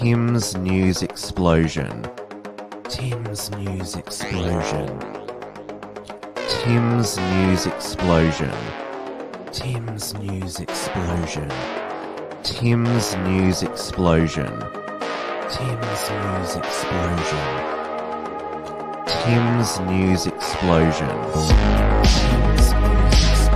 Tim's News Explosion. Tim's News Explosion. Tim's News Explosion. Tim's News Explosion. Tim's News Explosion. Tim's News Explosion. Tim's News Explosion. Tim's News Explosion.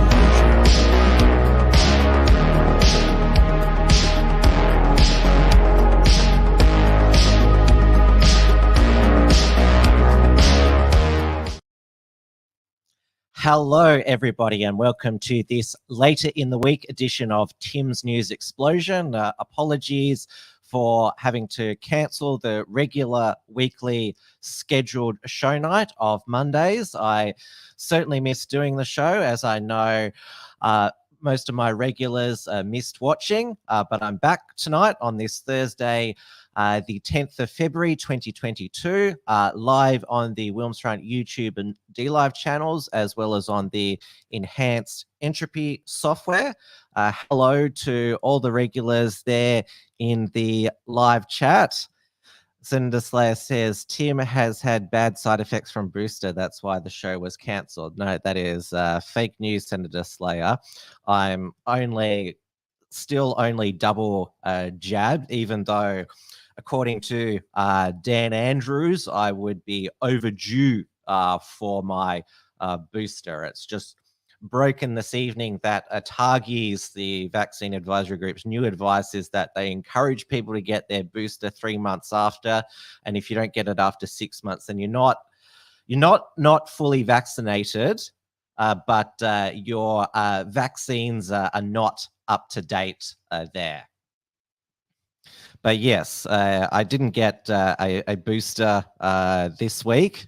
Hello, everybody, and welcome to this later in the week edition of Tim's News Explosion. Apologies for having to cancel the regular weekly scheduled show night of Mondays. I certainly miss doing the show, as I know most of my regulars missed watching, but I'm back tonight on this Thursday, the 10th of February 2022, live on the Wilmsfront YouTube and DLive channels, as well as on the enhanced entropy software. Hello to all the regulars there in the live chat. Senator Slayer says, Tim has had bad side effects from booster. That's why the show was cancelled. No, that is fake news, Senator Slayer. I'm still only double jabbed, even though, according to Dan Andrews, I would be overdue for my booster. It's just broken this evening that ATAGI's, the Vaccine Advisory Group's new advice is that they encourage people to get their booster 3 months after, and if you don't get it after 6 months, then you're not fully vaccinated, but your vaccines are not up to date there. But yes, I didn't get a booster this week.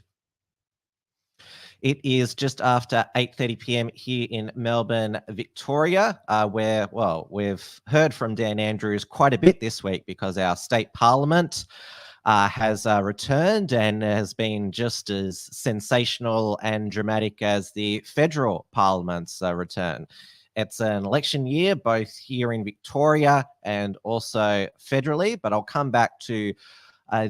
It is just after 8:30 p.m. here in Melbourne, Victoria, where, well, we've heard from Dan Andrews quite a bit this week because our state parliament has returned and has been just as sensational and dramatic as the federal parliament's return. It's an election year, both here in Victoria and also federally, but I'll come back to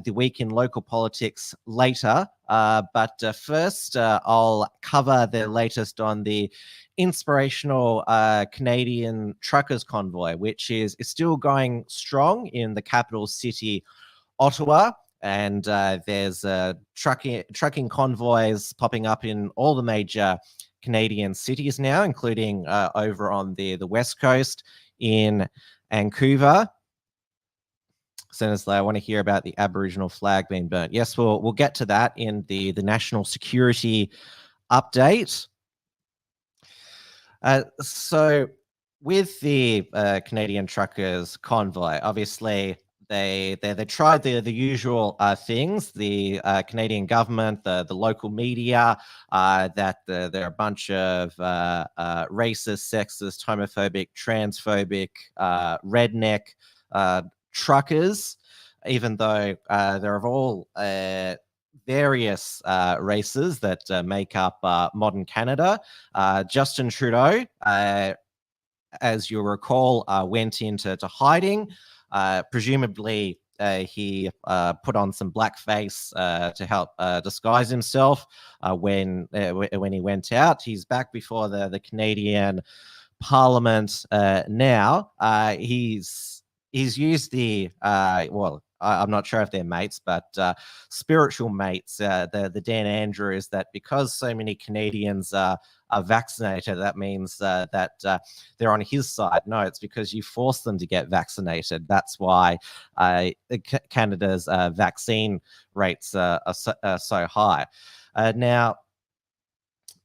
the week in local politics later. But first, I'll cover the latest on the inspirational Canadian Truckers Convoy, which is still going strong in the capital city, Ottawa. And there's trucking convoys popping up in all the major Canadian cities now, including over on the West Coast in Vancouver. Senator, I want to hear about the Aboriginal flag being burnt. Yes, we'll get to that in the national security update. So with the Canadian Truckers Convoy, obviously they tried the usual things. The Canadian government, the local media, that they're a bunch of racist, sexist, homophobic, transphobic, redneck truckers, even though they're of all various races that make up modern Canada. Justin Trudeau, as you'll recall, went into hiding. Presumably, he put on some blackface to help disguise himself when he went out. He's back before the Canadian Parliament now. He's used the I'm not sure if they're mates, but spiritual mates, the Dan Andrews, that because so many Canadians are vaccinated, that means that they're on his side. No, it's because you force them to get vaccinated. That's why Canada's vaccine rates are so high. Now,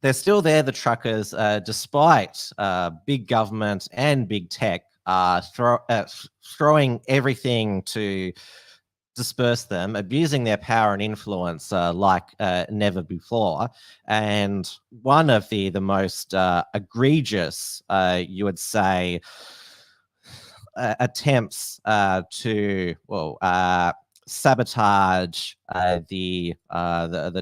they're still there, the truckers, despite big government and big tech throwing everything to disperse them, abusing their power and influence like never before. And one of the most egregious, you would say, attempts to sabotage the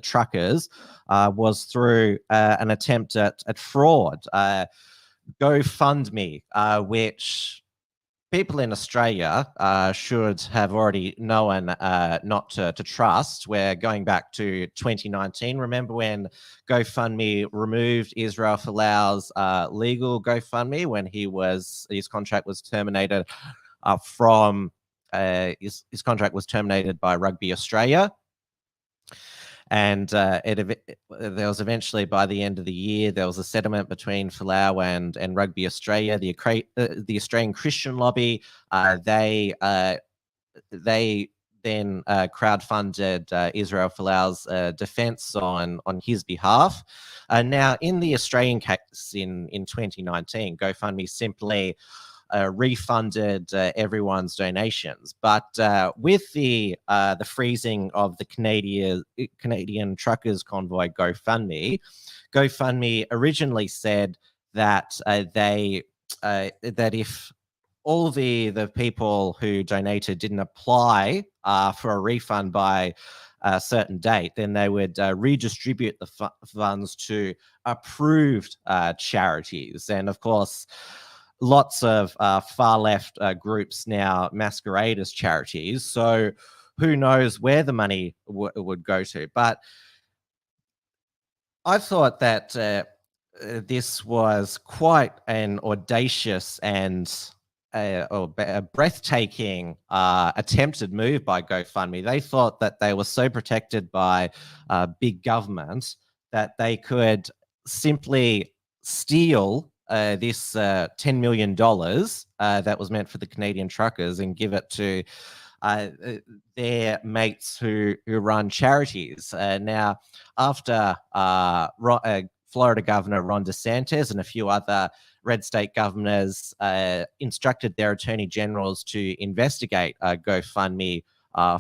truckers was through an attempt at fraud. GoFundMe, which people in Australia should have already known not to trust. We're going back to 2019. Remember when GoFundMe removed Israel Folau's legal GoFundMe when his contract was terminated from his contract was terminated by Rugby Australia. And there was eventually, by the end of the year, there was a settlement between Folau and Rugby Australia. The Australian Christian Lobby, they then crowdfunded Israel Folau's defense on his behalf. Now, in the Australian case in 2019, GoFundMe simply refunded everyone's donations, but with the freezing of the Canadian Truckers Convoy GoFundMe originally said that that if all the people who donated didn't apply for a refund by a certain date, then they would redistribute the funds to approved charities. And of course, lots of far left groups now masquerade as charities. So who knows where the money would go to. But I thought that this was quite an audacious and a breathtaking attempted move by GoFundMe. They thought that they were so protected by big government that they could simply steal this $10 million that was meant for the Canadian truckers and give it to their mates who run charities. Now, after Florida Governor Ron DeSantis and a few other red state governors instructed their attorney generals to investigate GoFundMe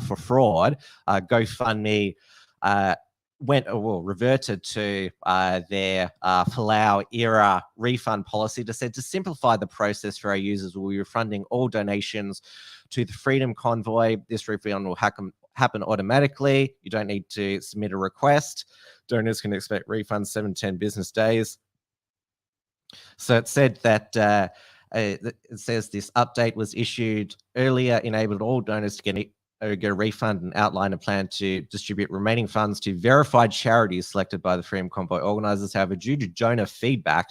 for fraud, GoFundMe reverted to their Folau era refund policy to simplify the process for our users. We'll be refunding all donations to the Freedom Convoy. This refund will happen automatically. You don't need to submit a request. Donors can expect refunds 7 to 10 business days. So it said that it says this update was issued earlier, enabled all donors to get a refund and outline a plan to distribute remaining funds to verified charities selected by the Freedom Convoy organizers. However, due to donor feedback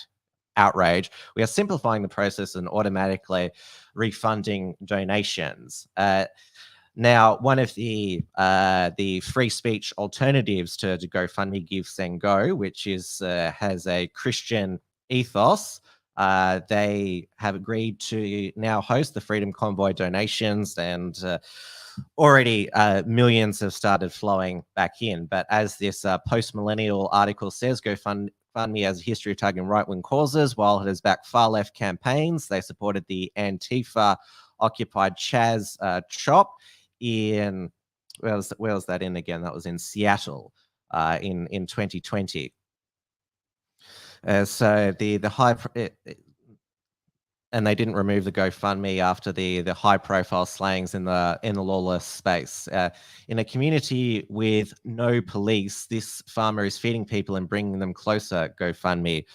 outrage, we are simplifying the process and automatically refunding donations. Now, one of the free speech alternatives to GoFundMe, Give, Send, Go, which has a Christian ethos, they have agreed to now host the Freedom Convoy donations, and already millions have started flowing back in. But as this post-millennial article says, GoFundMe has a history of targeting right-wing causes. While it has backed far-left campaigns, they supported the Antifa-occupied Chaz Chop in, where was that in again? That was in Seattle in 2020. So the high... and they didn't remove the GoFundMe after the high-profile slayings in the lawless space. In a community with no police, this farmer is feeding people and bringing them closer. GoFundMe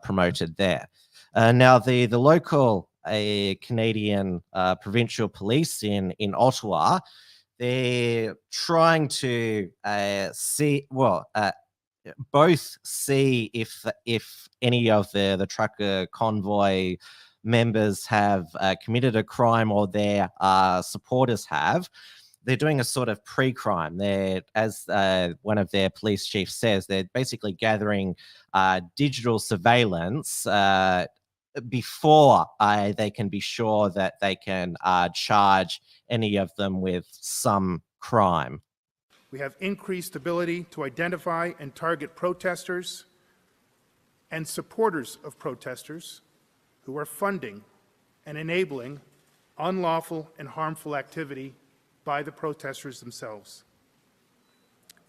promoted there. Now, the local Canadian provincial police in Ottawa, they're trying to both see if any of the trucker convoy members have committed a crime or their supporters have. They're doing a sort of pre-crime. They're, as one of their police chiefs says, they're basically gathering digital surveillance before they can be sure that they can charge any of them with some crime. We have increased ability to identify and target protesters and supporters of protesters who are funding and enabling unlawful and harmful activity by the protesters themselves.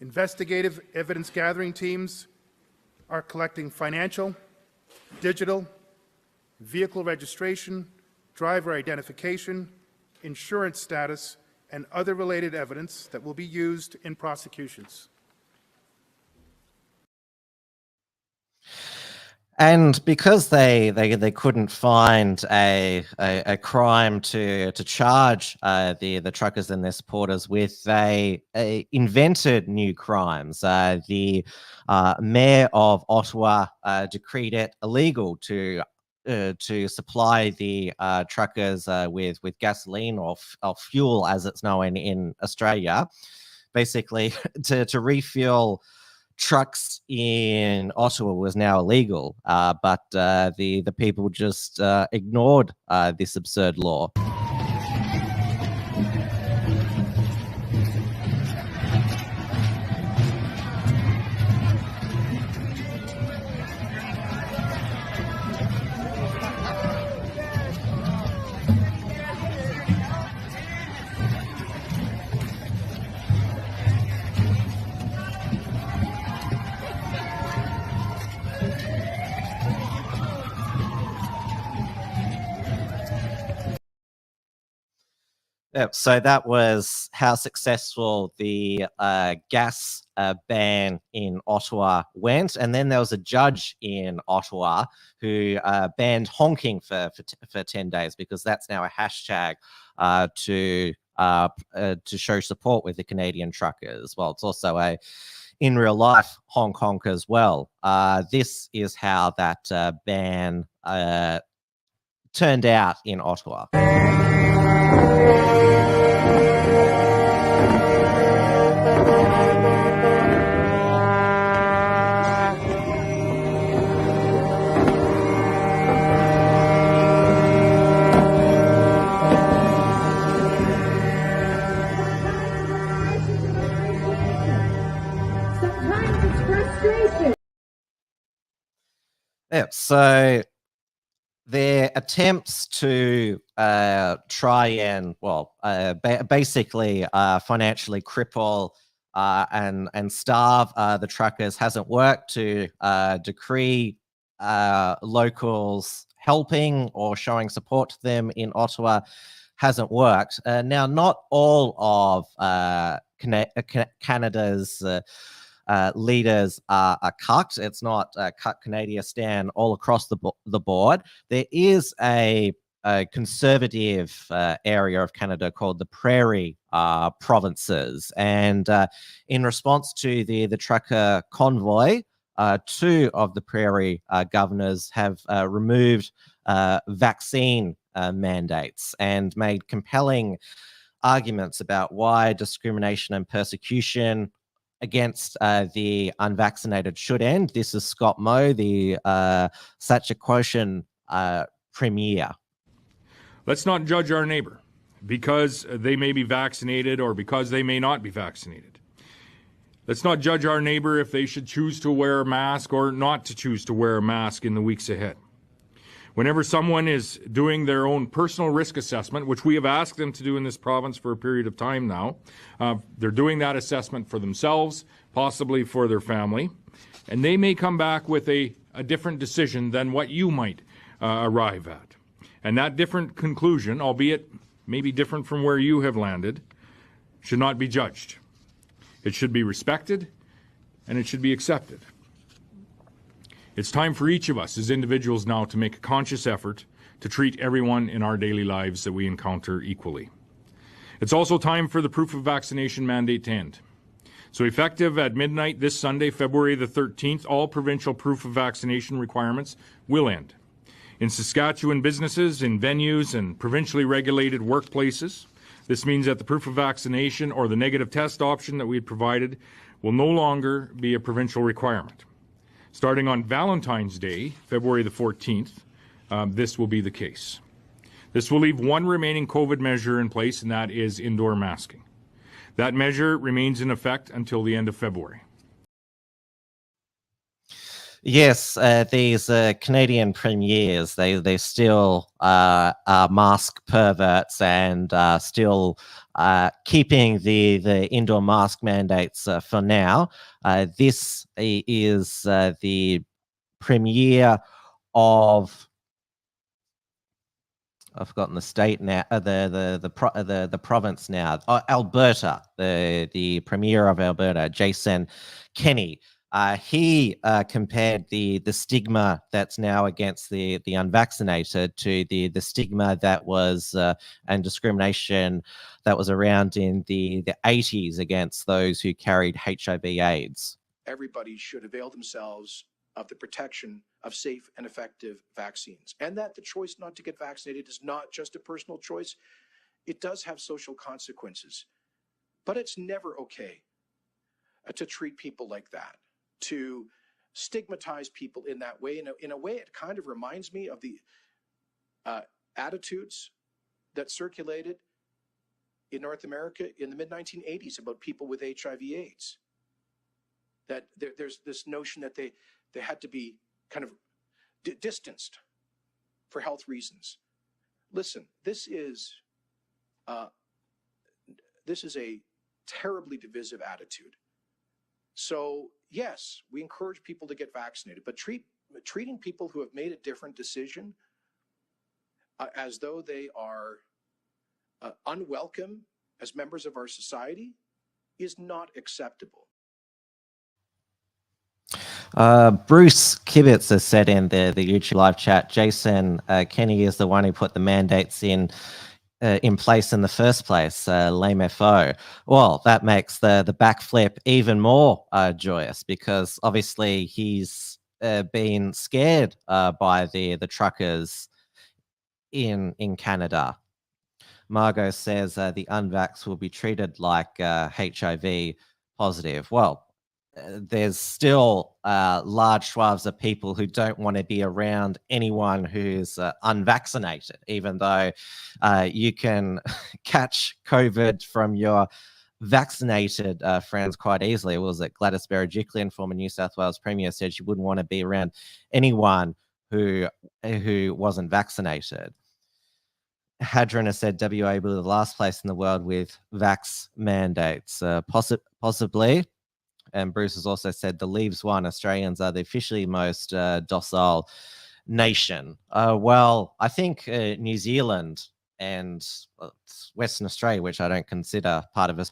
Investigative evidence gathering teams are collecting financial, digital, vehicle registration, driver identification, insurance status, and other related evidence that will be used in prosecutions. And because they couldn't find a crime to charge the truckers and their supporters with, they invented new crimes. The mayor of Ottawa decreed it illegal to supply the truckers with gasoline or fuel, as it's known in Australia, basically to refuel trucks in Ottawa was now illegal, but the people just ignored this absurd law. Yep, so that was how successful the gas ban in Ottawa went. And then there was a judge in Ottawa who banned honking for 10 days, because that's now a hashtag to show support with the Canadian truckers. Well, it's also a in real life honk honk as well. This is how that ban turned out in Ottawa. Yeah, so their attempts to try and, well, basically financially cripple and starve the truckers hasn't worked. To decree locals helping or showing support to them in Ottawa hasn't worked. Now, not all of Canada's leaders are cucked. It's not cut Canadianistan all across the board. There is a conservative area of Canada called the Prairie provinces, and in response to the trucker convoy, two of the Prairie governors have removed vaccine mandates and made compelling arguments about why discrimination and persecution against the unvaccinated should end. This is Scott Moe, the Saskatchewan Premier. Let's not judge our neighbor because they may be vaccinated or because they may not be vaccinated. Let's not judge our neighbor if they should choose to wear a mask or not to choose to wear a mask in the weeks ahead. Whenever someone is doing their own personal risk assessment, which we have asked them to do in this province for a period of time now, they're doing that assessment for themselves, possibly for their family, and they may come back with a different decision than what you might arrive at. And that different conclusion, albeit maybe different from where you have landed, should not be judged. It should be respected, and it should be accepted. It's time for each of us as individuals now to make a conscious effort to treat everyone in our daily lives that we encounter equally. It's also time for the proof of vaccination mandate to end. So effective at midnight this Sunday, February the 13th, all provincial proof of vaccination requirements will end. In Saskatchewan businesses, in venues, and provincially regulated workplaces, this means that the proof of vaccination or the negative test option that we had provided will no longer be a provincial requirement. Starting on Valentine's Day, February the 14th, this will be the case. This will leave one remaining COVID measure in place, and that is indoor masking. That measure remains in effect until the end of February. Yes, these Canadian premiers, they still are mask perverts and still keeping the indoor mask mandates for now. This is the premier of, I've forgotten the state now, the province now, Alberta, the premier of Alberta, Jason Kenney. He compared the stigma that's now against the unvaccinated to the stigma that was and discrimination that was around in the 80s against those who carried HIV/AIDS. Everybody should avail themselves of the protection of safe and effective vaccines, and that the choice not to get vaccinated is not just a personal choice. It does have social consequences, but it's never okay to treat people like that, to stigmatize people in that way. In a way, it kind of reminds me of the attitudes that circulated in North America in the mid-1980s about people with HIV/AIDS. That there's this notion that they had to be kind of distanced for health reasons. Listen, this is a terribly divisive attitude. So yes, we encourage people to get vaccinated, but treating people who have made a different decision as though they are unwelcome as members of our society is not acceptable. Bruce Kibitz has said in the YouTube live chat, Jason Kenney is the one who put the mandates in place in the first place. Lame FO. Well, that makes the backflip even more joyous, because obviously he's been scared by the truckers in Canada. Margot says the unvax will be treated like HIV positive. Well, there's still large swaths of people who don't want to be around anyone who's unvaccinated, even though you can catch COVID from your vaccinated friends quite easily. Was it Gladys Berejiklian, former New South Wales Premier, said she wouldn't want to be around anyone who wasn't vaccinated. Hadron has said WA will be the last place in the world with vax mandates. Possibly. And Bruce has also said the Leaves won. Australians are the officially most docile nation. Well, I think New Zealand and Western Australia, which I don't consider part of us.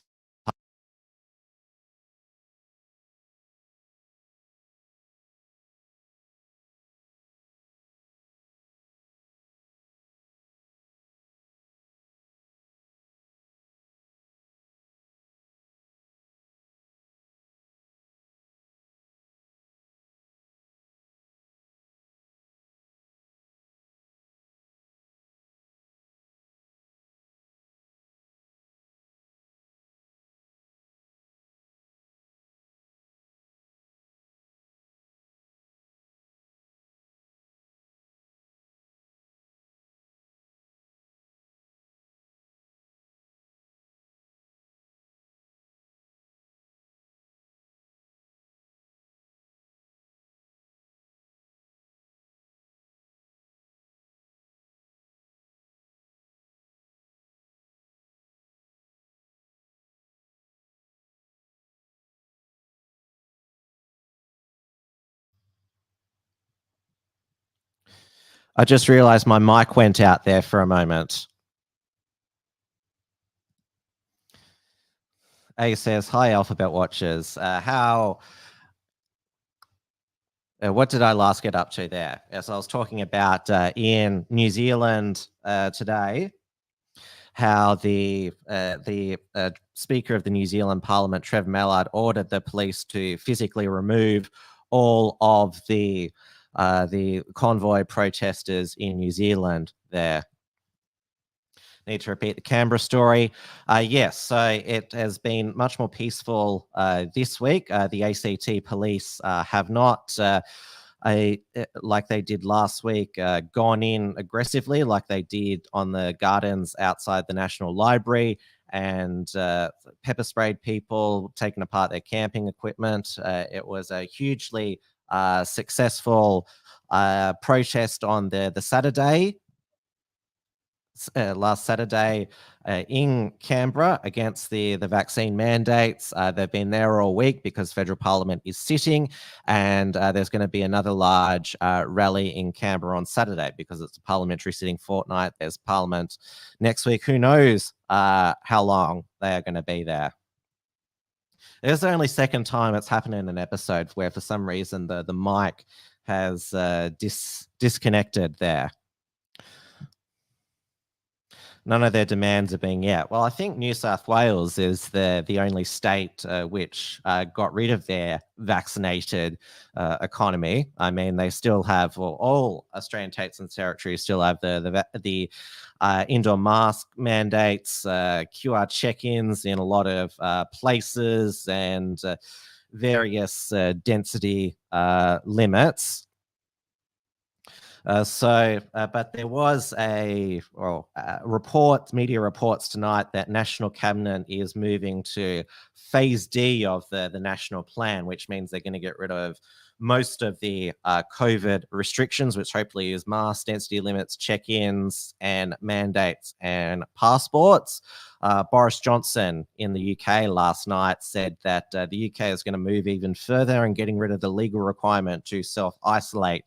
I just realized my mic went out there for a moment. A says, hi, Alphabet Watchers. What did I last get up to there? As I was talking about in New Zealand today, how the Speaker of the New Zealand Parliament, Trevor Mallard, ordered the police to physically remove all of the convoy protesters in New Zealand there. Need to repeat the Canberra story. Yes, so it has been much more peaceful this week. The ACT police have not, like they did last week, gone in aggressively like they did on the gardens outside the National Library and pepper sprayed people, taking apart their camping equipment. It was a hugely successful protest on the Saturday. Last Saturday in Canberra against the vaccine mandates. They've been there all week because federal parliament is sitting, and there's going to be another large rally in Canberra on Saturday because it's a parliamentary sitting fortnight. There's parliament next week. Who knows how long they are going to be there. It's the only second time it's happened in an episode where for some reason the mic has disconnected there. None of their demands are being met. Well, I think New South Wales is the only state which got rid of their vaccinated economy. I mean, they still have, well, all Australian states and territories still have the indoor mask mandates, QR check-ins in a lot of places, and various density limits. But there was media reports tonight that National Cabinet is moving to Phase D of the national plan, which means they're going to get rid of most of the COVID restrictions, which hopefully is mask density limits, check-ins, and mandates and passports. Boris Johnson in the UK last night said that the UK is going to move even further and getting rid of the legal requirement to self-isolate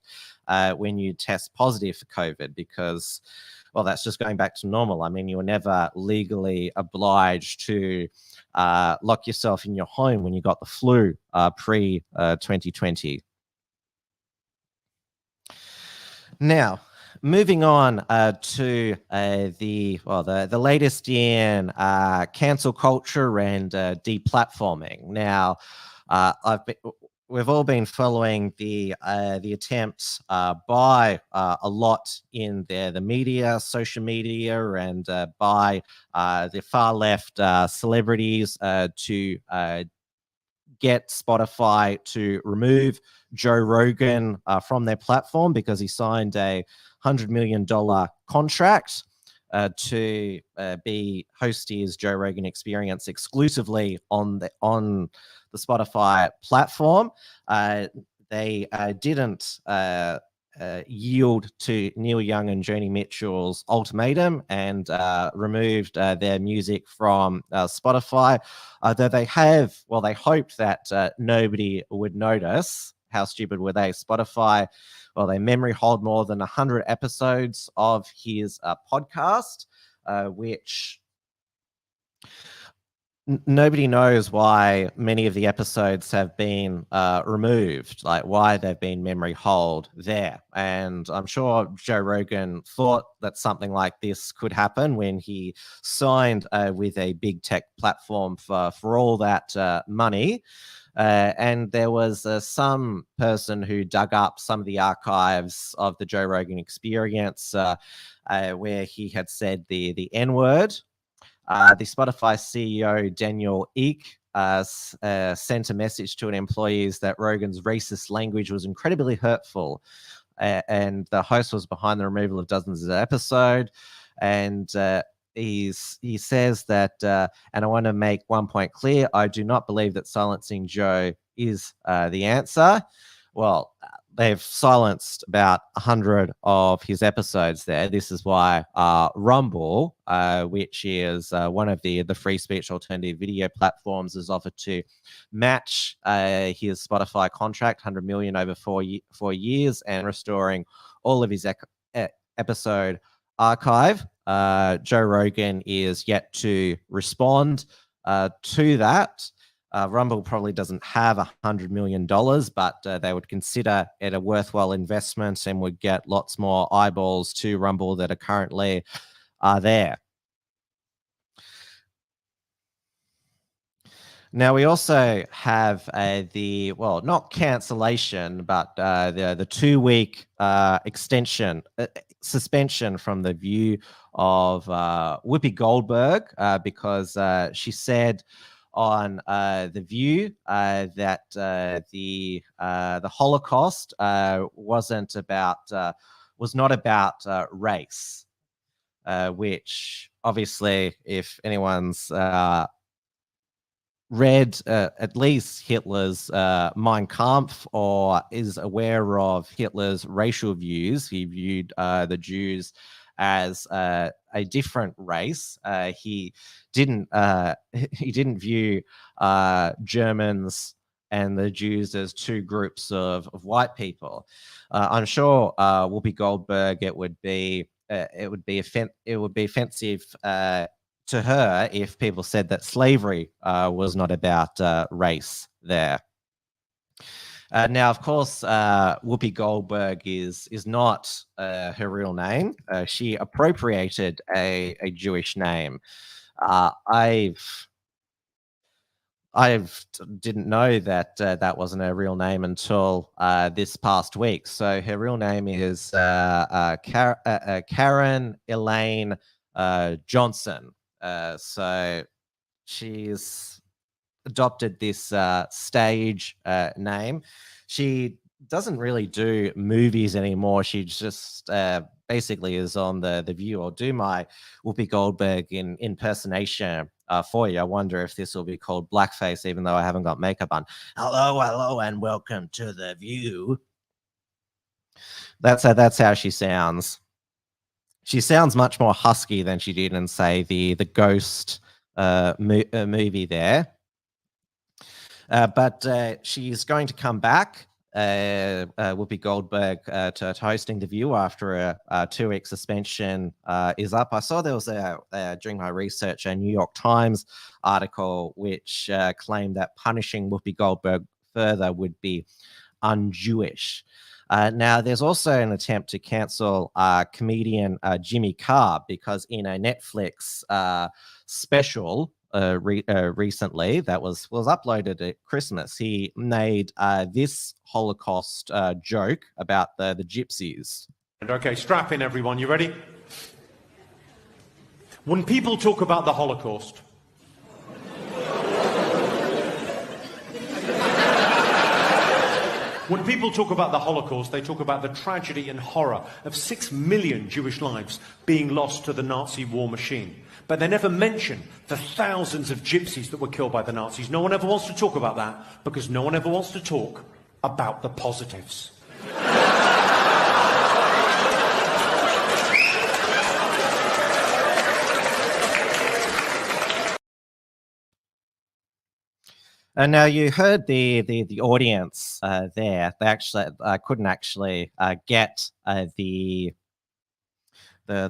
when you test positive for COVID, because, well, that's just going back to normal. I mean, you were never legally obliged to lock yourself in your home when you got the flu pre-2020. Now, moving on to the latest in cancel culture and deplatforming. Now, we've all been following the attempts by a lot in the media, social media, and by the far left celebrities to get Spotify to remove Joe Rogan from their platform because he signed a $100 million contract to be host his Joe Rogan Experience exclusively on the Spotify platform. They didn't yield to Neil Young and Joni Mitchell's ultimatum and removed their music from Spotify. Though they hoped that nobody would notice. How stupid were they? Spotify, well, they memory hold more than 100 episodes of his podcast, which nobody knows why many of the episodes have been removed, like why they've been memory hold there. And I'm sure Joe Rogan thought that something like this could happen when he signed with a big tech platform for all that money. And there was some person who dug up some of the archives of the Joe Rogan Experience where he had said the N-word. The Spotify CEO, Daniel Ek, sent a message to an employee that Rogan's racist language was incredibly hurtful. And the host was behind the removal of dozens of episodes. And he says that, and I want to make one point clear, I do not believe that silencing Joe is the answer. Well, they've silenced about 100 of his episodes there. This is why Rumble, which is one of the free speech alternative video platforms, has offered to match his Spotify contract, 100 million over 4 years, and restoring all of his episode archive. Joe Rogan is yet to respond to that. Rumble probably doesn't have $100 million, but they would consider it a worthwhile investment and would get lots more eyeballs to Rumble that are currently there. Now, we also have not cancellation, but the 2-week suspension from the View of Whoopi Goldberg because she said on the View that the Holocaust was not about race, which obviously, if anyone's read at least Hitler's Mein Kampf or is aware of Hitler's racial views, he viewed the Jews as a different race. He didn't view Germans and the Jews as two groups of white people. I'm sure Whoopi Goldberg, it would be offensive to her if people said that slavery was not about race there. Now, of course, Whoopi Goldberg is not her real name. She appropriated a Jewish name. I didn't know that that wasn't her real name until this past week. So her real name is Caryn Elaine Johnson. So she's adopted this stage name. She doesn't really do movies anymore. She just basically is on The View. I'll do my Whoopi Goldberg impersonation for you. I wonder if this will be called blackface, even though I haven't got makeup on. Hello, and welcome to The View. That's how she sounds. She sounds much more husky than she did in, say, the Ghost movie there. But she's going to come back, Whoopi Goldberg, to hosting The View after a 2-week suspension is up. I saw there was during my research, a New York Times article which claimed that punishing Whoopi Goldberg further would be un-Jewish. Now, there's also an attempt to cancel comedian Jimmy Carr, because in a Netflix special recently that was uploaded at Christmas, he made this Holocaust joke about the Gypsies. Okay, strap in, everyone. You ready? When people talk about the Holocaust, they talk about the tragedy and horror of 6 million Jewish lives being lost to the Nazi war machine. But they never mention the thousands of gypsies that were killed by the Nazis. No one ever wants to talk about that, because no one ever wants to talk about the positives. And now you heard the audience there. They actually couldn't actually get the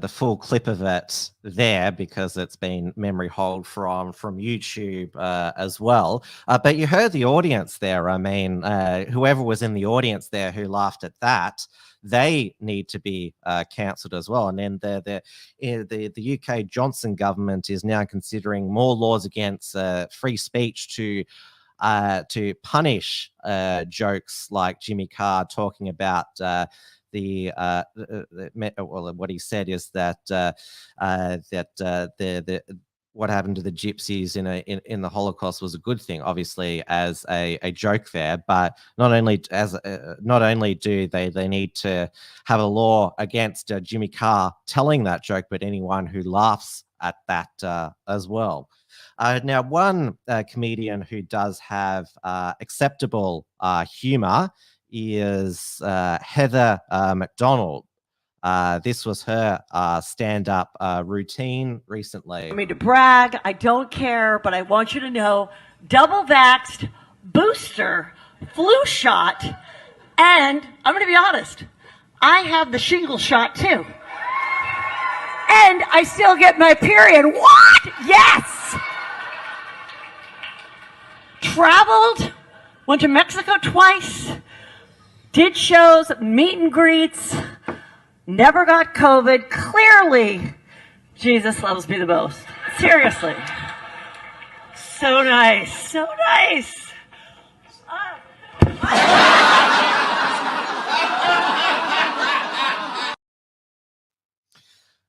full clip of it there, because it's been memory hold from YouTube as well. But you heard the audience there. I mean, whoever was in the audience there who laughed at that, they need to be cancelled as well. And then the UK Johnson government is now considering more laws against free speech to punish jokes like Jimmy Carr talking about what he said is that what happened to the Gypsies in the Holocaust was a good thing, obviously, as a joke there. But not only do they need to have a law against Jimmy Carr telling that joke, but anyone who laughs at that as well. Now, one comedian who does have acceptable humor is Heather McDonald. This was her stand-up routine recently. I mean, to brag, I don't care, but I want you to know, double vaxxed, booster, flu shot, and I'm going to be honest, I have the shingle shot too. And I still get my period. What? Yes! Traveled, went to Mexico twice, did shows, meet and greets, never got COVID. Clearly, Jesus loves me the most. Seriously. So nice. So nice.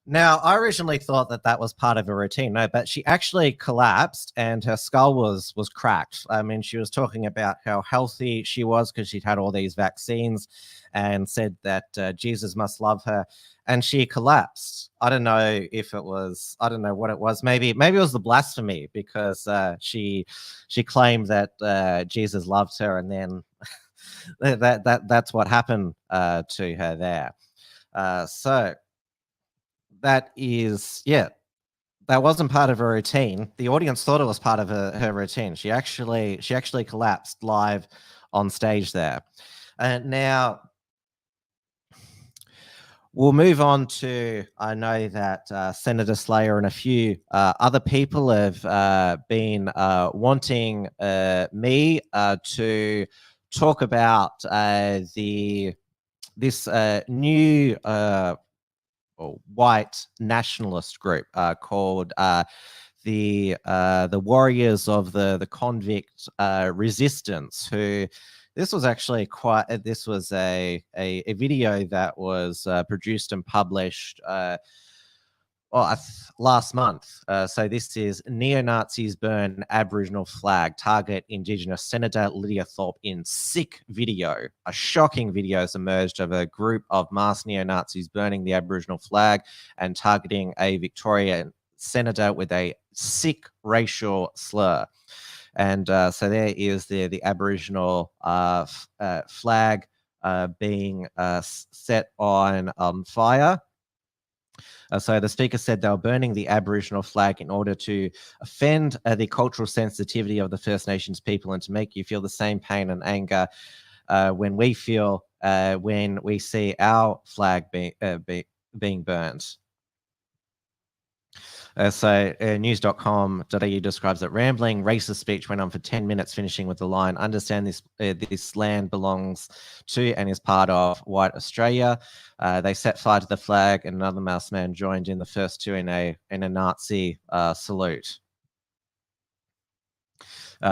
Now, I originally thought that was part of a routine. No, but she actually collapsed and her skull was cracked. I mean, she was talking about how healthy she was because she'd had all these vaccines, and said that Jesus must love her, and she collapsed. I don't know if it was, I don't know what it was. Maybe it was the blasphemy, because she claimed that Jesus loved her, and then that's what happened to her there. So that is, yeah, that wasn't part of her routine. The audience thought it was part of her routine. She actually collapsed live on stage there. Now, We'll move on to, I know that Senator Slayer and a few other people have been wanting me to talk about this new white nationalist group called the Warriors of the Convict Resistance, who this was actually this was a video that was produced and published last month. So this is Neo-Nazis Burn Aboriginal Flag, Target Indigenous Senator Lydia Thorpe in Sick Video. A shocking video has emerged of a group of masked neo-Nazis burning the Aboriginal flag and targeting a Victorian senator with a sick racial slur. And so there is the Aboriginal flag being set on fire. So the speaker said they were burning the Aboriginal flag in order to offend the cultural sensitivity of the First Nations people and to make you feel the same pain and anger when we feel when we see our flag being burned. News.com.au describes that rambling racist speech went on for 10 minutes, finishing with the line, understand this land belongs to and is part of white Australia. They set fire to the flag and another masked man joined in, the first two in a Nazi salute.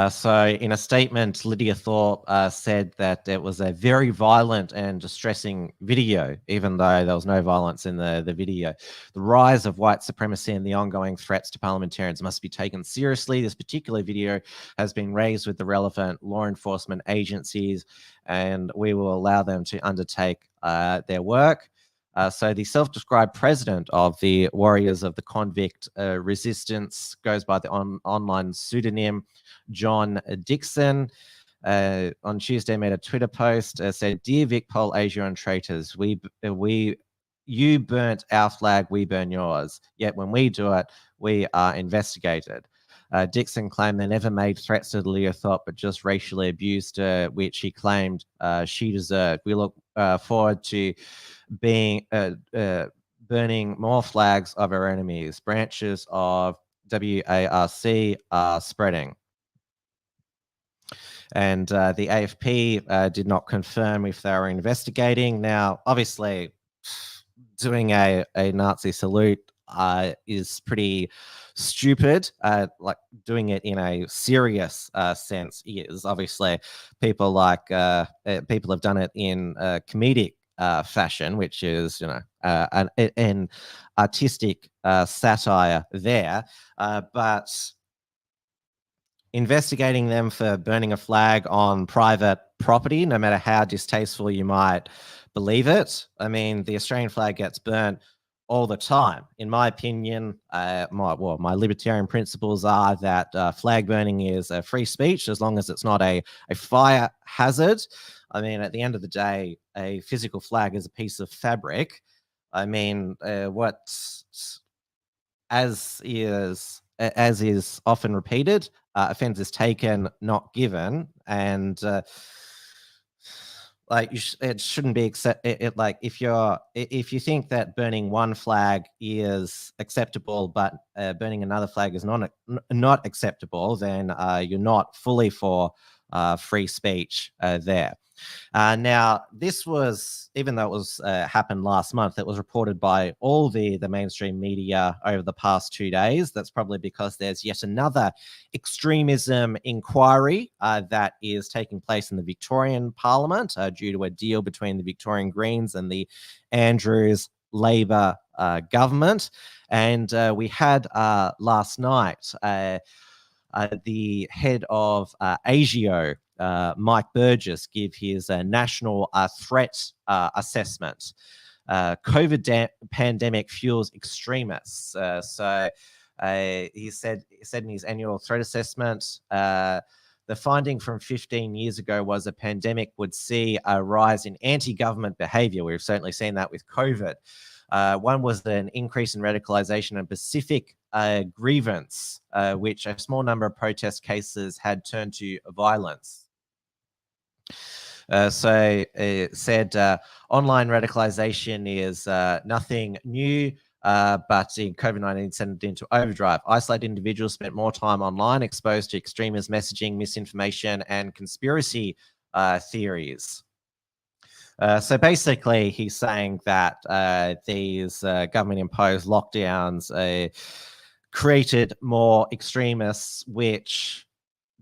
So in a statement, Lydia Thorpe said that it was a very violent and distressing video, even though there was no violence in the video. The rise of white supremacy and the ongoing threats to parliamentarians must be taken seriously. This particular video has been raised with the relevant law enforcement agencies, and we will allow them to undertake their work. So the self-described president of the Warriors of the Convict Resistance goes by the online pseudonym John Dixon. On Tuesday made a Twitter post, said, "Dear Vic Pol, Asia and traitors, you burnt our flag, we burn yours. Yet when we do it, we are investigated." Dixon claimed they never made threats to Lydia Thorpe, but just racially abused her, which he claimed she deserved. We look forward to being burning more flags of our enemies. Branches of WARC are spreading. And the AFP did not confirm if they were investigating. Now, obviously, doing a Nazi salute is pretty stupid. Like doing it in a serious sense is. Obviously, people people have done it in comedic fashion, which is, you know, an artistic satire there, but investigating them for burning a flag on private property, no matter how distasteful you might believe it. I mean, the Australian flag gets burnt all the time. In my opinion, my libertarian principles are that flag burning is free speech as long as it's not a fire hazard. I mean, at the end of the day, a physical flag is a piece of fabric. I mean, as is often repeated, offence is taken, not given, and it shouldn't be like if you think that burning one flag is acceptable, but burning another flag is not acceptable, then you're not fully for free speech there. Now, this was, even though it was happened last month, it was reported by all the mainstream media over the past 2 days. That's probably because there's yet another extremism inquiry that is taking place in the Victorian Parliament due to a deal between the Victorian Greens and the Andrews Labor government. And we had last night the head of ASIO, Mike Burgess, give his national threat assessment. COVID pandemic fuels extremists. So he said in his annual threat assessment, the finding from 15 years ago was a pandemic would see a rise in anti-government behavior. We've certainly seen that with COVID. One was an increase in radicalization and Pacific grievance, which a small number of protest cases had turned to violence. So it said online radicalization is nothing new, but in COVID-19 sent it into overdrive. Isolated individuals spent more time online exposed to extremist messaging, misinformation, and conspiracy theories. So basically, he's saying that these government-imposed lockdowns created more extremists, which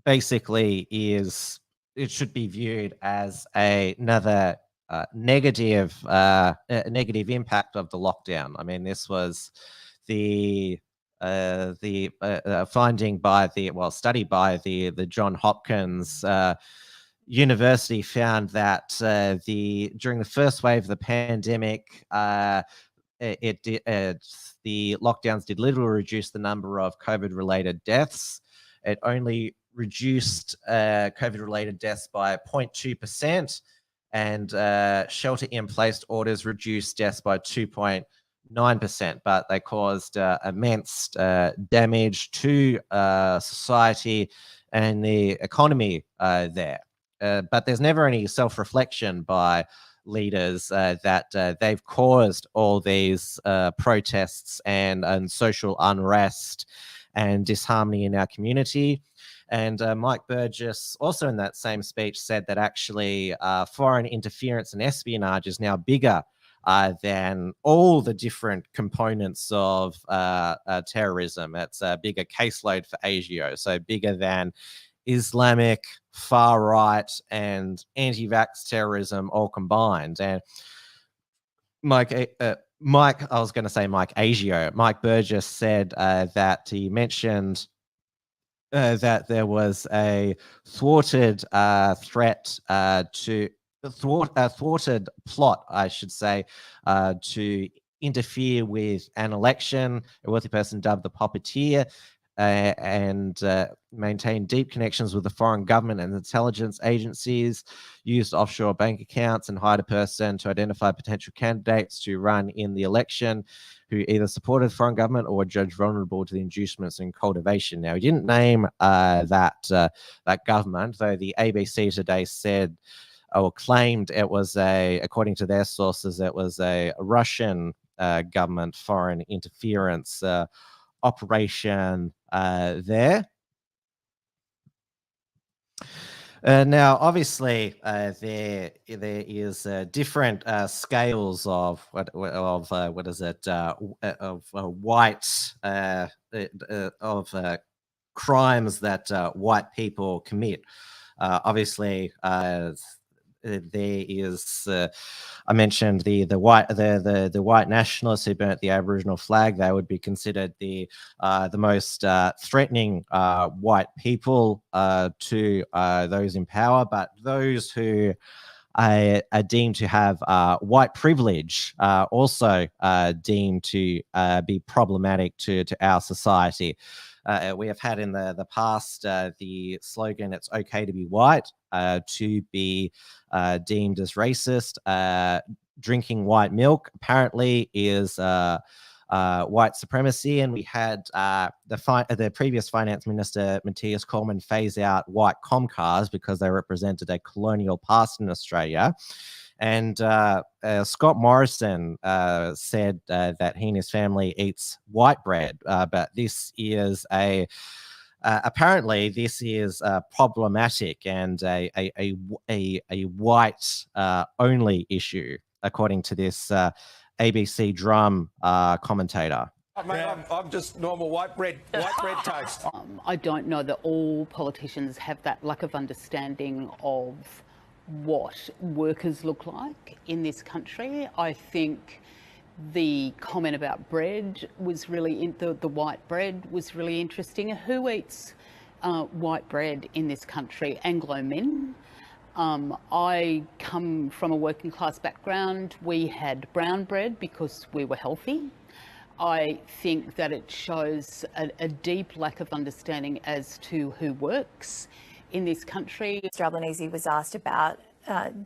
basically it should be viewed as another negative impact of the lockdown. I mean, this was the finding by study by the John Hopkins University found that during the first wave of the pandemic, the lockdowns did little to reduce the number of COVID-related deaths. It only reduced COVID-related deaths by 0.2%, and shelter-in-place orders reduced deaths by 2.9%, but they caused immense damage to society and the economy there. But there's never any self-reflection by leaders that they've caused all these protests and social unrest and disharmony in our community. And Mike Burgess, also in that same speech, said that actually foreign interference and espionage is now bigger than all the different components of terrorism. It's a bigger caseload for hasUS, so bigger than Islamic, far-right, and anti-vax terrorism all combined. And Mike Burgess said that he mentioned that there was a thwarted thwarted plot, I should say, to interfere with an election. A wealthy person dubbed the puppeteer, and maintained deep connections with the foreign government and intelligence agencies, used offshore bank accounts, and hired a person to identify potential candidates to run in the election who either supported the foreign government or were judged vulnerable to the inducements and cultivation. Now, he didn't name that government, though the ABC today said or claimed it was according to their sources, it was a Russian government foreign interference operation there. Now, obviously, there is different scales of what is it of white crimes that white people commit. Obviously, there is I mentioned the white nationalists who burnt the Aboriginal flag. They would be considered the most threatening white people to those in power. But those who are deemed to have white privilege also deemed to be problematic to our society. We have had in the past the slogan, "It's okay to be white," to be deemed as racist. Drinking white milk apparently is white supremacy, and we had the previous finance minister, Matthias Cormann, phase out white Comcars because they represented a colonial past in Australia. And Scott Morrison said that he and his family eats white bread, but this is apparently this is problematic and a white only issue, according to this ABC Drum commentator. I'm just normal white bread toast. I don't know that all politicians have that lack of understanding of what workers look like in this country. I think the comment about bread was really, the white bread was really interesting. Who eats white bread in this country? Anglo men. I come from a working class background. We had brown bread because we were healthy. I think that it shows a deep lack of understanding as to who works in this country. Mr Albanese was asked about,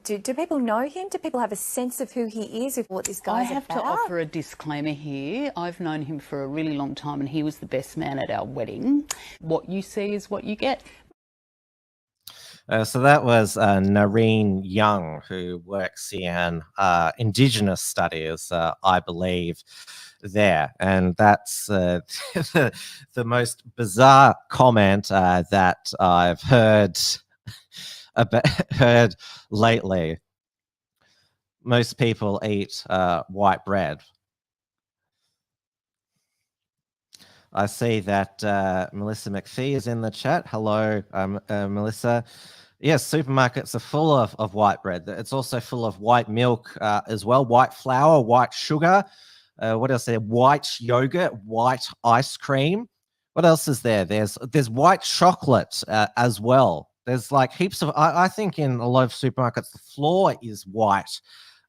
do people know him? Do people have a sense of who he is, of what this guy's about? I have to offer a disclaimer here. I've known him for a really long time and he was the best man at our wedding. What you see is what you get. So that was Nareen Young, who works in Indigenous studies, I believe, there. And that's the most bizarre comment that I've heard heard lately. Most people eat white bread. I see that Melissa McPhee is in the chat. Hello, Melissa. Yes, supermarkets are full of white bread. It's also full of white milk as well, white flour, white sugar. What else there? White yogurt, white ice cream. What else is there? There's white chocolate as well. There's like heaps of. I think in a lot of supermarkets the floor is white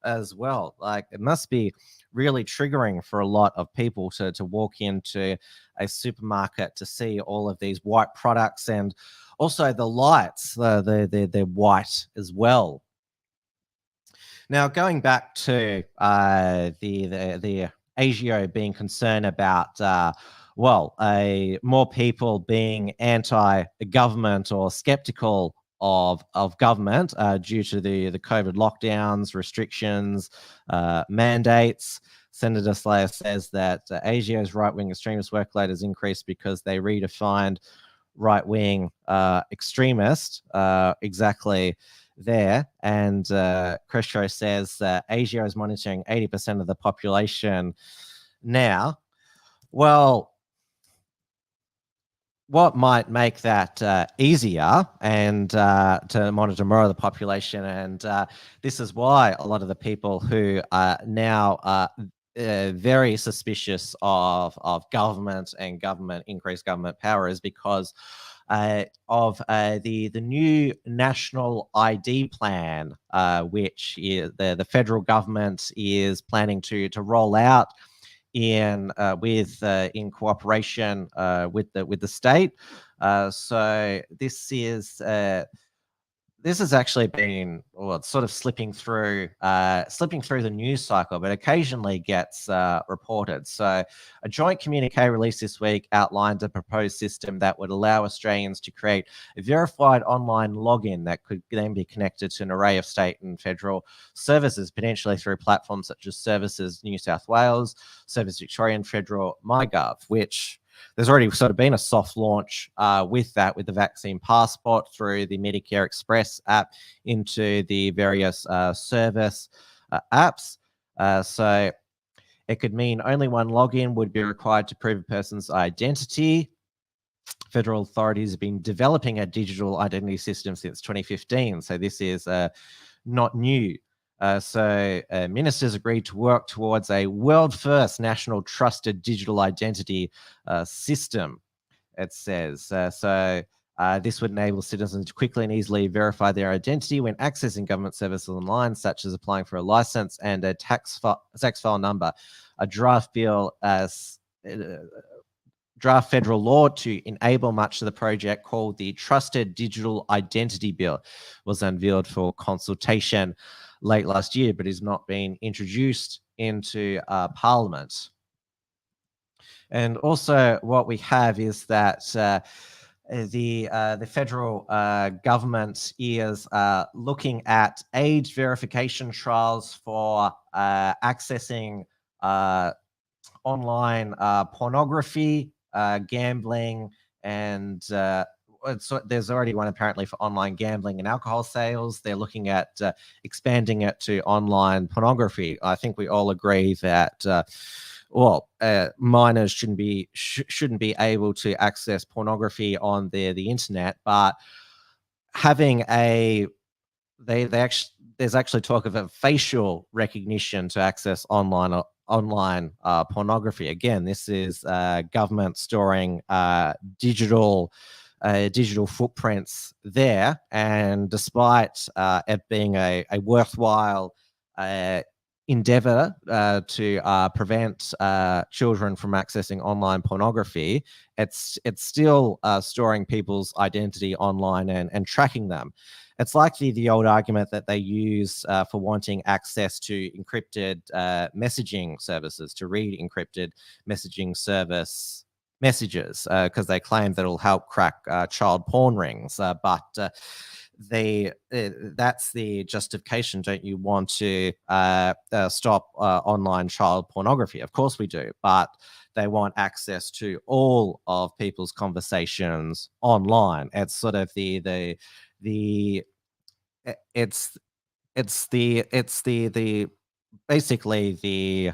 as well. Like it must be really triggering for a lot of people to walk into a supermarket to see all of these white products, and also the lights, they're white as well. Now, going back to the ASIO being concerned about more people being anti-government or skeptical of government due to the COVID lockdowns, restrictions, mandates. Senator Slayer says that ASIO's right-wing extremist workload has increased because they redefined right-wing extremist exactly there. And Crescio says that ASIO is monitoring 80% of the population now. Well, what might make that easier and to monitor more of the population, and this is why a lot of the people who are now very suspicious of government and increased government power is because of the new national ID plan, which is the federal government is planning to roll out in cooperation with the state. So this has actually been sort of slipping through the news cycle, but occasionally gets reported. So a joint communique released this week outlined a proposed system that would allow Australians to create a verified online login that could then be connected to an array of state and federal services, potentially through platforms such as Services New South Wales, Service Victoria, and Federal MyGov, which there's already sort of been a soft launch with the vaccine passport through the Medicare Express app into the various service apps. So it could mean only one login would be required to prove a person's identity. Federal authorities have been developing a digital identity system since 2015, so this is not new. So ministers agreed to work towards a world-first national trusted digital identity system, it says. So this would enable citizens to quickly and easily verify their identity when accessing government services online, such as applying for a license and a tax file number. A draft bill draft federal law to enable much of the project, called the Trusted Digital Identity Bill, was unveiled for consultation late last year, but is not being introduced into Parliament. And also what we have is that the federal government is looking at age verification trials for accessing online pornography, gambling, and so there's already one apparently for online gambling and alcohol sales. They're looking at expanding it to online pornography. I think we all agree that minors shouldn't be able to access pornography on the internet, but having there's actually talk of a facial recognition to access online pornography. Again, this is government storing digital footprints there, and despite it being a worthwhile endeavor to prevent children from accessing online pornography, it's still storing people's identity online and tracking them. It's like the old argument that they use for wanting access to encrypted messaging services, to read encrypted messaging service messages, because they claim that it'll help crack child porn rings. But that's the justification. Don't you want to stop online child pornography? Of course we do, but they want access to all of people's conversations online. It's sort of the basically the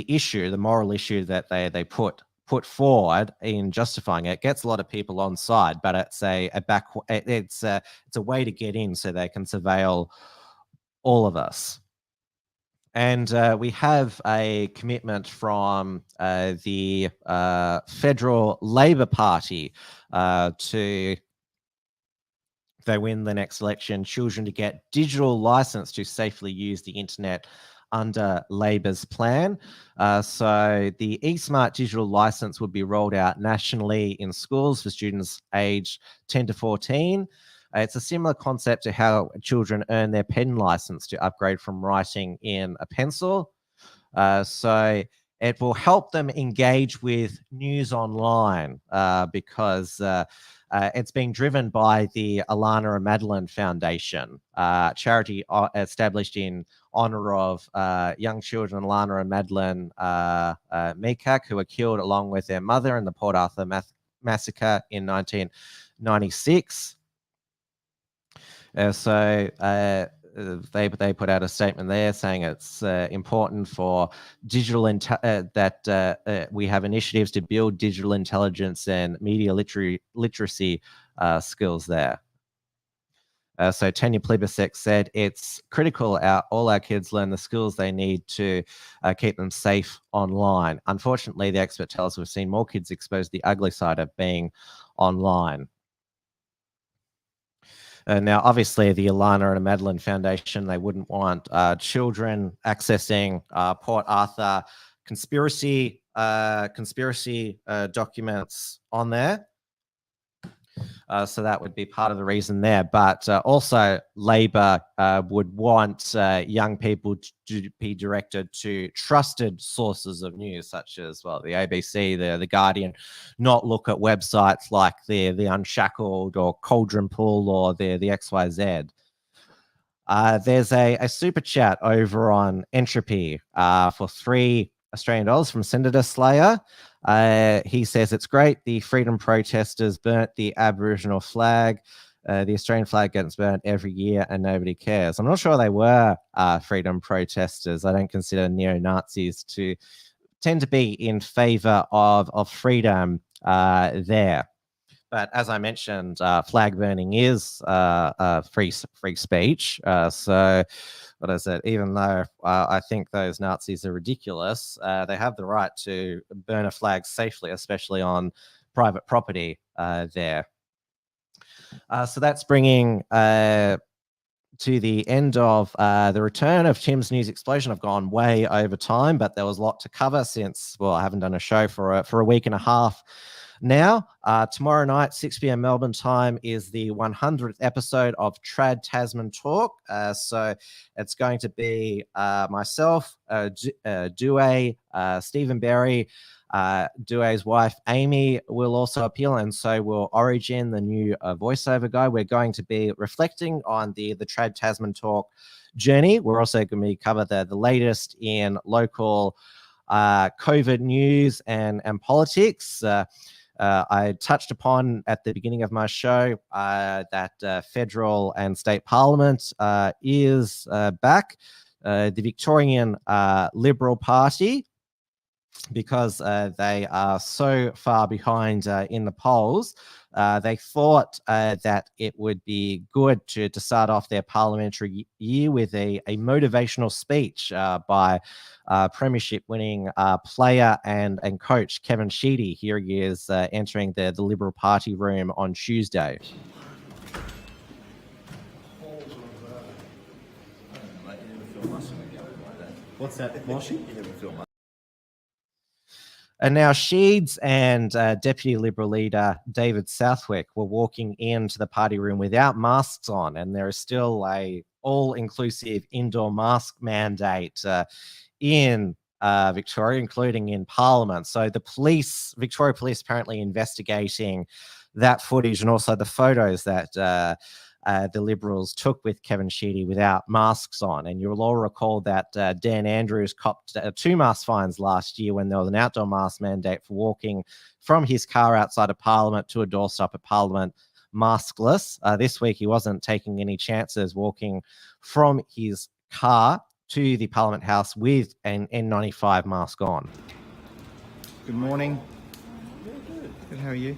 issue, the moral issue that they put forward in justifying it gets a lot of people on side, but it's it's a way to get in so they can surveil all of us. And we have a commitment from the Federal Labor Party to, if they win the next election, children to get digital license to safely use the internet under Labor's plan. So the eSmart digital license would be rolled out nationally in schools for students aged 10 to 14. It's a similar concept to how children earn their pen license to upgrade from writing in a pencil. So it will help them engage with news online because it's being driven by the Alana and Madeline Foundation, charity established in honor of young children Alana and Madeline Meekak, who were killed along with their mother in the Port Arthur massacre in 1996. So they put out a statement there saying it's important for digital that we have initiatives to build digital intelligence and media literacy skills there. So Tanya Plibersek said it's critical all our kids learn the skills they need to keep them safe online. Unfortunately, the expert tells us we've seen more kids exposed to the ugly side of being online. Now, obviously, the Alana and Madeline Foundation, they wouldn't want children accessing Port Arthur conspiracy documents on there. So that would be part of the reason there. But also, Labor would want young people to be directed to trusted sources of news, such as, well, the ABC, the Guardian, not look at websites like the Unshackled or Cauldron Pool or the XYZ. There's a super chat over on Entropy for $3 Australian from Senator Slayer. He says it's great the freedom protesters burnt the Aboriginal flag. The Australian flag gets burnt every year and nobody cares. I'm not sure they were freedom protesters. I don't consider neo-Nazis to tend to be in favor of freedom there. But as I mentioned, flag burning is free speech. So what is it? Even though I think those Nazis are ridiculous, they have the right to burn a flag safely, especially on private property there. So that's bringing to the end of the return of Tim's News Explosion. I've gone way over time, but there was a lot to cover since, well, I haven't done a show for a week and a half now. Tomorrow night, 6 p.m. Melbourne time, is the 100th episode of Trad Tasman Talk. So it's going to be myself, Dewey, Stephen Berry, Dewey's wife, Amy, will also appeal, and so will Origin, the new voiceover guy. We're going to be reflecting on the Trad Tasman Talk journey. We're also going to cover the latest in local COVID news and politics. I touched upon at the beginning of my show that federal and state parliament is back. The Victorian Liberal Party, because they are so far behind in the polls, they thought that it would be good to start off their parliamentary year with a motivational speech by premiership winning player and coach Kevin Sheedy. Here he is entering the Liberal Party room on Tuesday. What's that, Moshi? And now Sheeds and Deputy Liberal leader David Southwick were walking into the party room without masks on, and there is still a all-inclusive indoor mask mandate in Victoria, including in Parliament. So the police, Victoria Police, apparently investigating that footage and also the photos that the Liberals took with Kevin Sheedy without masks on. And you'll all recall that Dan Andrews copped 2 mask fines last year when there was an outdoor mask mandate for walking from his car outside of Parliament to a doorstop at Parliament maskless. This week he wasn't taking any chances walking from his car to the Parliament House with an N95 mask on. Good morning. Good, how are you?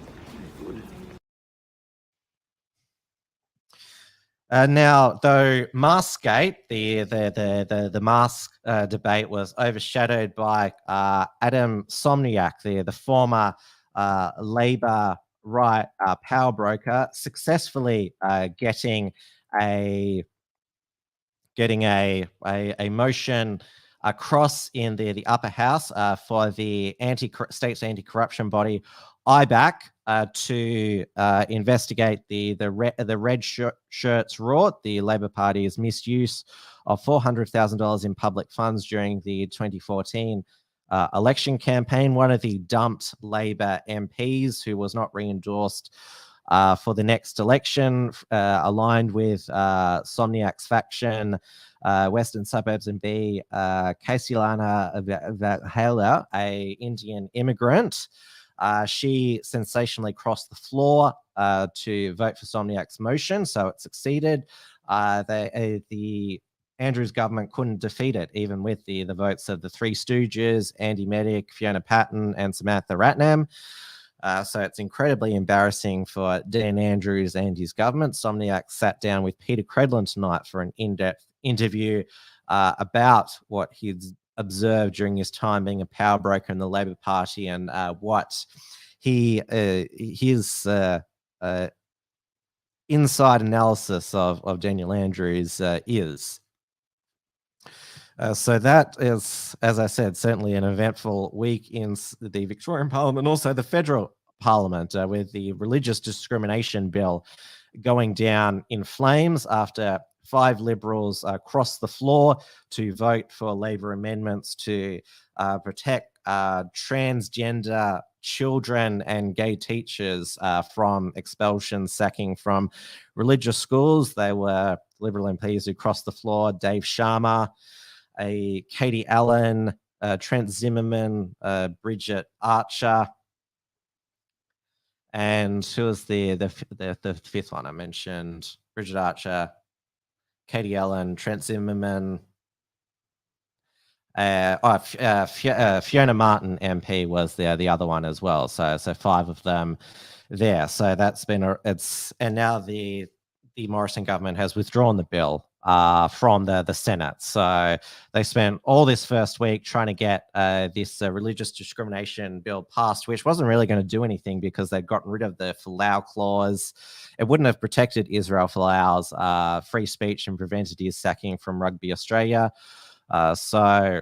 Now, though Maskgate, the mask debate was overshadowed by Adam Somniak, the former Labor power broker, successfully getting a motion across in the upper house for the state's anti-corruption body IBAC to investigate the red shirts rort, the Labor Party's misuse of $400,000 in public funds during the 2014 election campaign. One of the dumped Labor MPs who was not re-endorsed for the next election, aligned with Somniak's faction, Western Suburbs MB Kaisilana Vahela, a Indian immigrant. She sensationally crossed the floor to vote for Somniak's motion, so it succeeded. The Andrews government couldn't defeat it, even with the votes of the Three Stooges, Andy Medic, Fiona Patton, and Samantha Ratnam. So it's incredibly embarrassing for Dan Andrews and his government. Somniak sat down with Peter Credlin tonight for an in-depth interview about what he'd observed during his time being a power broker in the Labor Party and what his inside analysis of Daniel Andrews is. So that is, as I said, certainly an eventful week in the Victorian Parliament, also the federal Parliament, with the religious discrimination bill going down in flames after 5 Liberals crossed the floor to vote for Labor amendments to protect transgender children and gay teachers from expulsion, sacking from religious schools. They were Liberal MPs who crossed the floor: Dave Sharma, Katie Allen, Trent Zimmerman, Bridget Archer, and who was the fifth one I mentioned? Bridget Archer, Katie Allen, Trent Zimmerman, Fiona Martin MP was the other one as well. So 5 of them there. So that's been and now the Morrison government has withdrawn the bill from the Senate. So they spent all this first week trying to get this religious discrimination bill passed, which wasn't really going to do anything because they'd gotten rid of the Folau clause. It wouldn't have protected Israel Folau's free speech and prevented his sacking from Rugby Australia. So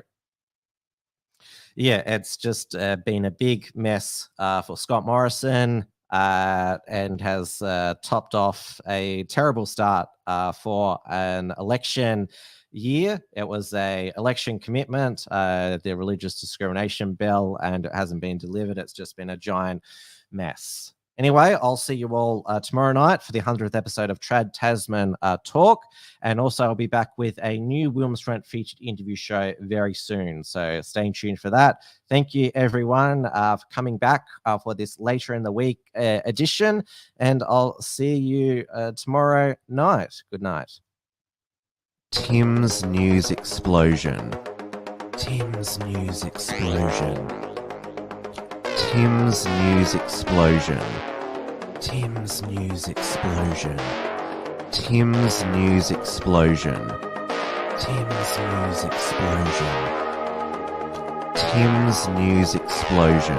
yeah, it's just been a big mess for Scott Morrison. And has topped off a terrible start for an election year. It was a election commitment, the religious discrimination bill, and it hasn't been delivered. It's just been a giant mess. Anyway, I'll see you all tomorrow night for the 100th episode of Trad Tasman Talk. And also I'll be back with a new Wilmsfront featured interview show very soon. So stay tuned for that. Thank you, everyone, for coming back for this later in the week edition. And I'll see you tomorrow night. Good night. Tim's News Explosion. Tim's News Explosion. Tim's News Explosion. Tim's News Explosion. Tim's News Explosion. Tim's News Explosion. Tim's News Explosion.